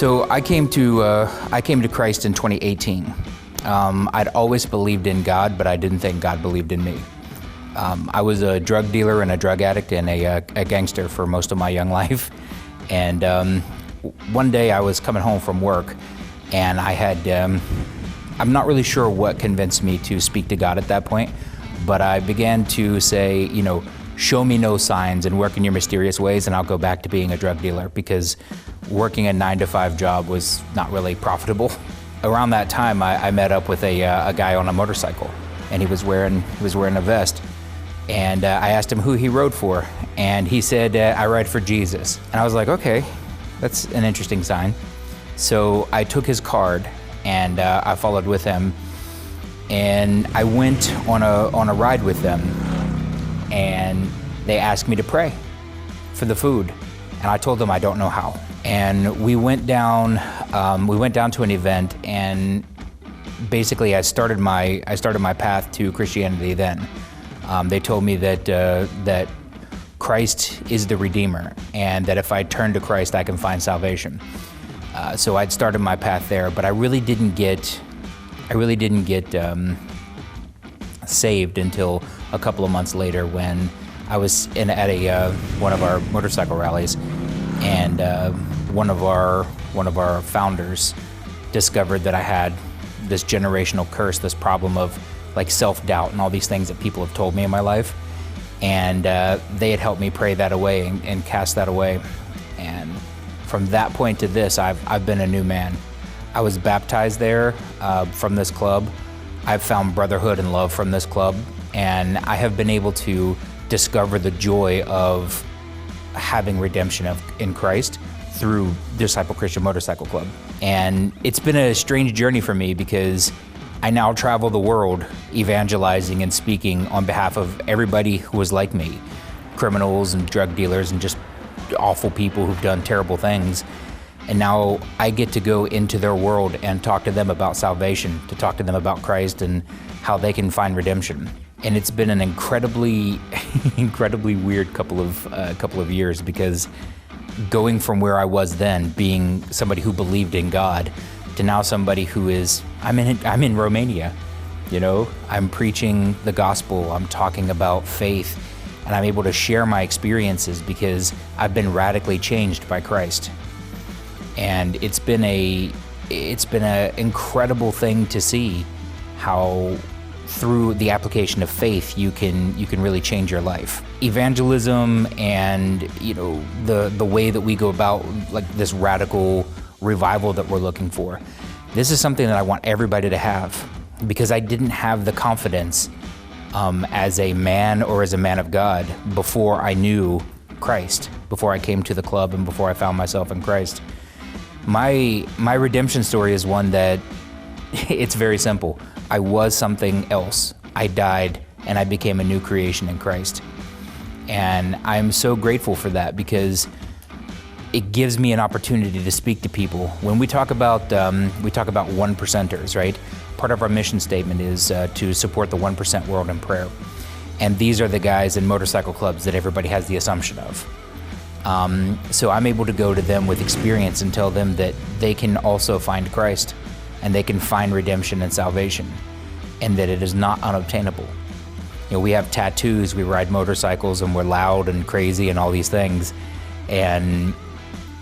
So I came to Christ in 2018. I'd always believed in God, but I didn't think God believed in me. I was a drug dealer and a drug addict and a gangster for most of my young life. And one day I was coming home from work, and I had, I'm not really sure what convinced me to speak to God at that point, but I began to say, you know, show me no signs and work in your mysterious ways, and I'll go back to being a drug dealer, because working a 9-to-5 job was not really profitable. Around that time, I met up with a guy on a motorcycle, and he was wearing a vest. And I asked him who he rode for, and he said, I ride for Jesus. And I was like, okay, that's an interesting sign. So I took his card, and I followed with him, and I went on a ride with them, and they asked me to pray for the food, and I told them I don't know how. And we went down to an event, and basically I started my path to Christianity then. They told me that Christ is the Redeemer, and that if I turn to Christ, I can find salvation. So I'd started my path there, but I really didn't get saved until a couple of months later, when I was at one of our motorcycle rallies, and one of our founders discovered that I had this generational curse, this problem of like self-doubt and all these things that people have told me in my life. And they had helped me pray that away and cast that away. And from that point to this, I've been a new man. I was baptized there from this club. I've found brotherhood and love from this club. And I have been able to discover the joy of having redemption in Christ through Disciple Christian Motorcycle Club. And it's been a strange journey for me, because I now travel the world evangelizing and speaking on behalf of everybody who was like me, criminals and drug dealers and just awful people who've done terrible things. And now I get to go into their world and talk to them about salvation, to talk to them about Christ and how they can find redemption. And it's been an incredibly weird couple of years, because going from where I was then, being somebody who believed in God, to now somebody who is, I'm in Romania, you know, I'm preaching the gospel, I'm talking about faith, and I'm able to share my experiences because I've been radically changed by Christ. And it's been an incredible thing to see how through the application of faith you can really change your life. Evangelism and, you know, the way that we go about like this radical revival that we're looking for. This is something that I want everybody to have, because I didn't have the confidence as a man or as a man of God before I knew Christ, before I came to the club and before I found myself in Christ. My redemption story is one that it's very simple. I was something else. I died and I became a new creation in Christ. And I'm so grateful for that, because it gives me an opportunity to speak to people. When we talk about one percenters, right? Part of our mission statement is to support the 1% world in prayer. And these are the guys in motorcycle clubs that everybody has the assumption of. So I'm able to go to them with experience and tell them that they can also find Christ, and they can find redemption and salvation, and that it is not unobtainable. You know, we have tattoos, we ride motorcycles, and we're loud and crazy and all these things. And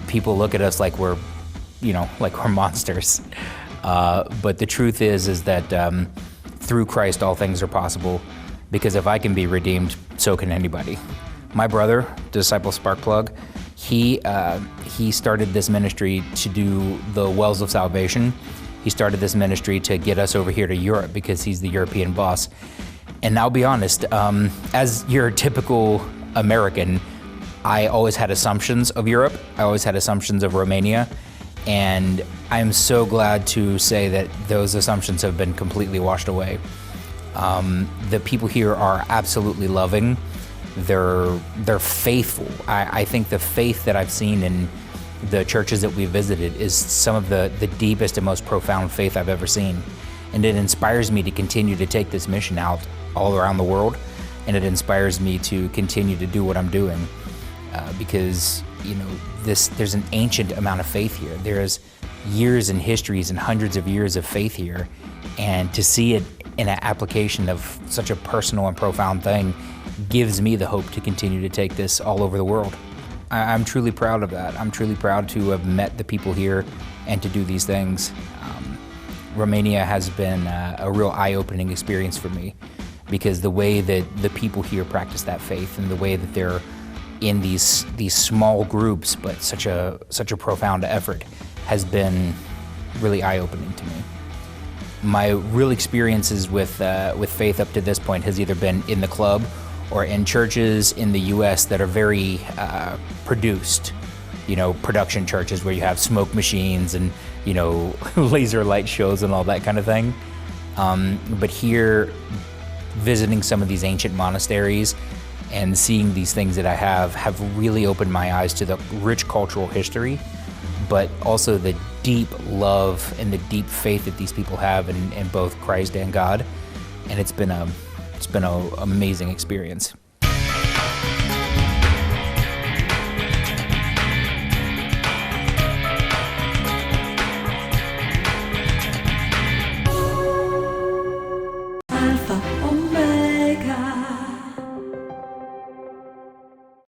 people look at us like we're monsters. But the truth is that through Christ, all things are possible, because if I can be redeemed, so can anybody. My brother, Disciple Sparkplug, he started this ministry to do the Wells of Salvation. He started this ministry to get us over here to Europe, because he's the European boss. And I'll be honest, as your typical American, I always had assumptions of Europe. I always had assumptions of Romania. And I'm so glad to say that those assumptions have been completely washed away. The people here are absolutely loving. They're faithful. I think the faith that I've seen in the churches that we've visited is some of the deepest and most profound faith I've ever seen. And it inspires me to continue to take this mission out all around the world. And it inspires me to continue to do what I'm doing, because there's an ancient amount of faith here. There's years and histories and hundreds of years of faith here, and to see it in an application of such a personal and profound thing gives me the hope to continue to take this all over the world. I'm truly proud of that. I'm truly proud to have met the people here and to do these things. Romania has been a real eye-opening experience for me, because the way that the people here practice that faith and the way that they're in these small groups, but such a profound effort, has been really eye-opening to me. My real experiences with faith up to this point has either been in the club or in churches in the U.S. that are very produced, production churches where you have smoke machines and, laser light shows and all that kind of thing. But here, visiting some of these ancient monasteries and seeing these things that I have really opened my eyes to the rich cultural history, but also the deep love and the deep faith that these people have in both Christ and God. And it's been an amazing experience.